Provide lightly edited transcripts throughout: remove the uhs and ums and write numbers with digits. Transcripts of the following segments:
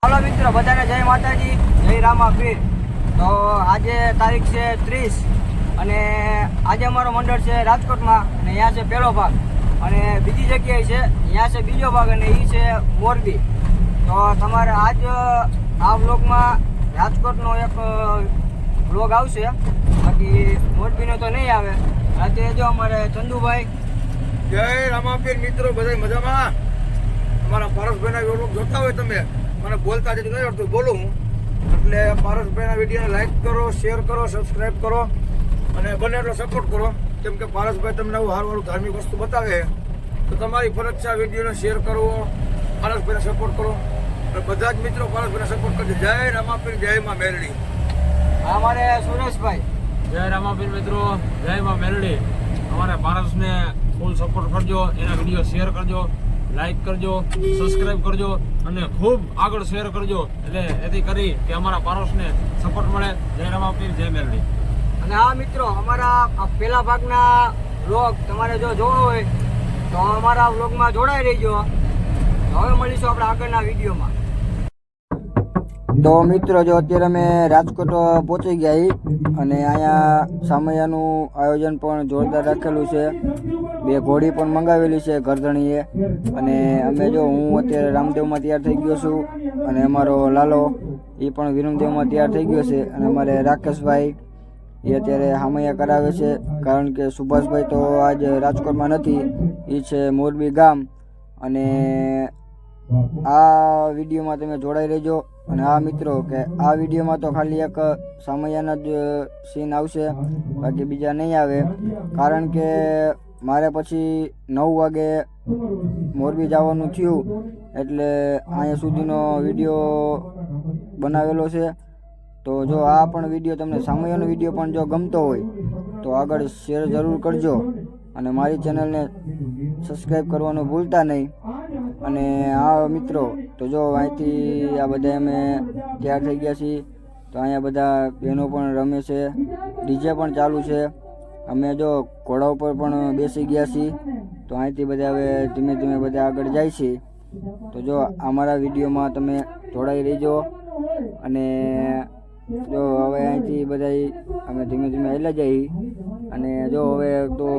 Hello मित्रों, बधाने जय माताजी, जय रामापीर। तो आज तारीख है 30 અને આજે અમારો મંડળ છે રાજકોટમાં અને અહીંયા છે પહેલો ભાગ અને બીજી જગ્યાએ છે અહીંયા છે બીજો ભાગ અને એ છે મોરબી। તો તમારે આજ આ વ્લોગમાં રાજકોટનો એક વ્લોગ આવશે, બાકી મોરબીનો તો નહીં આવે। આજે જો અમારે ચંદુભાઈ જય રામાપીર મિત્રો, બધા મજામાં? અમારા પારસભાઈના વ્લોગ જોતા હોય તમે, મને બોલતા જ નહીં આવડતું, બોલું હું એટલે પારસભાઈના વિડીયોને લાઈક કરો, શેર કરો, સબસ્ક્રાઈબ કરો અને બને એટલો સપોર્ટ કરો, કેમ કે પારસભાઈ તમને આવું સારું ધાર્મિક વસ્તુ બતાવે તો તમારી ફરજ છે આ વિડીયોને શેર કરવો, પારસભાઈને સપોર્ટ કરો અને બધા જ મિત્રો પારસભાઈને સપોર્ટ કરજો। જય રામાપીર, જય માં મેરડી। અમારે સુરેશભાઈ જય રામાપીર મિત્રો, જય માં મેરડી। અમારે પારસને ફૂલ સપોર્ટ કરજો, એના વિડીયો શેર કરજો, લાઈક કરજો, સબસ્ક્રાઇબ કરજો અને ખૂબ આગળ શેર કરજો, એટલે એથી કરી કે અમારા પારસને સપોર્ટ મળે। જય રામાપીર, જય મેરડી। અને હા મિત્રો, અમારા પહેલા ભાગના વ્લોગ તમારે જો જોવો હોય તો અમારા વ્લોગમાં જોડાઈ રહેજો। હવે મળીશું આપણે આગળના વિડીયોમાં। તો મિત્રો, જો અત્યારે અમે રાજકોટ પહોંચી ગયા અને અહીંયા સામૈયાનું આયોજન પણ જોરદાર રાખેલું છે, 2 ઘોડી પણ મંગાવેલી છે ગરદણીએ। અને અમે જો હું અત્યારે રામદેવમાં તૈયાર થઈ ગયો છું અને અમારો લાલો એ પણ વિરમદેવમાં તૈયાર થઈ ગયો છે અને અમારે રાકેશભાઈ એ અત્યારે સામૈયા કરાવે છે, કારણ કે સુભાષભાઈ તો આજ રાજકોટમાં નથી, એ છે મોરબી ગામ। અને આ વિડીયોમાં તમે જોડાઈ રહેજો। અને હા મિત્રો, કે આ વિડીયોમાં તો ખાલી એક સામૈયાના જ સીન આવશે, બાકી બીજા નહીં આવે, કારણ કે મારે પછી 9 વાગે મોરબી જવાનું થયું, એટલે અહીંયા સુધીનો વિડીયો બનાવેલો છે। તો જો આ પણ વિડીયો તમને સામૈયાનો વિડીયો પણ જો ગમતો હોય તો આગળ શેર જરૂર કરજો અને મારી ચેનલને સબસ્ક્રાઈબ કરવાનું ભૂલતા નહીં। અને આ મિત્રો, તો જો અહીંથી આ બધા અમે તૈયાર થઈ ગયા છીએ, તો અહીંયા બધા બહેનો પણ રમે છે, ડીજે પણ ચાલુ છે, અમે જો ઘોડા ઉપર પણ બેસી ગયા છીએ। તો અહીંથી બધા હવે ધીમે ધીમે બધા આગળ જાય છે। તો જો અમારા વિડીયોમાં તમે જોડાઈ રહેજો। અને જો હવે અહીંથી બધા અમે ધીમે ધીમે હેલા જઈએ અને જો હવે તો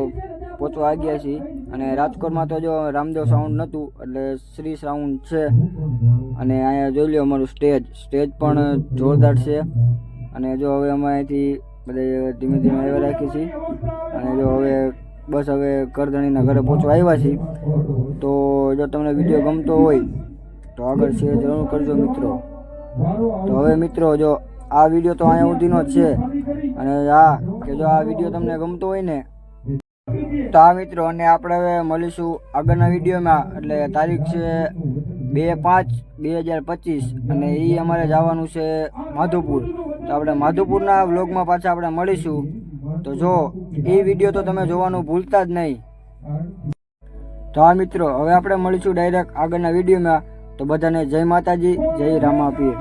પહોંચવા ગયા છીએ। અને રાજકોટમાં તો જો રામદેવ સાઉન્ડ નહોતું, એટલે શ્રી સાઉન્ડ છે। અને અહીંયા જોઈ લો અમારું સ્ટેજ પણ જોરદાર છે। અને જો હવે અમે અહીંથી બધા ધીમે ધીમે આવ્યા રાખીએ છીએ અને જો હવે બસ હવે કરધણીના ઘરે પહોંચવા આવ્યા છીએ। તો જો તમને વિડીયો ગમતો હોય તો આગળ શેર જરૂર કરજો મિત્રો। તો હવે મિત્રો, જો આ વિડીયો તો અહીંયા સુધીનો જ છે અને હા, કે જો આ વિડીયો તમને ગમતો હોય ને તો આ મિત્રો, અને આપણે હવે મળીશું આગળના વિડીયોમાં, એટલે તારીખ છે 2/5/2025 અને એ અમારે જવાનું છે માધુપુર। તો આપણે માધુપુરના વ્લોગમાં પાછા આપણે મળીશું। તો જો એ વિડીયો તો તમે જોવાનું ભૂલતા જ નહીં। તો આ મિત્રો, હવે આપણે મળીશું ડાયરેક્ટ આગળના વિડીયોમાં। તો બધાને જય માતાજી, જય રામાપીર।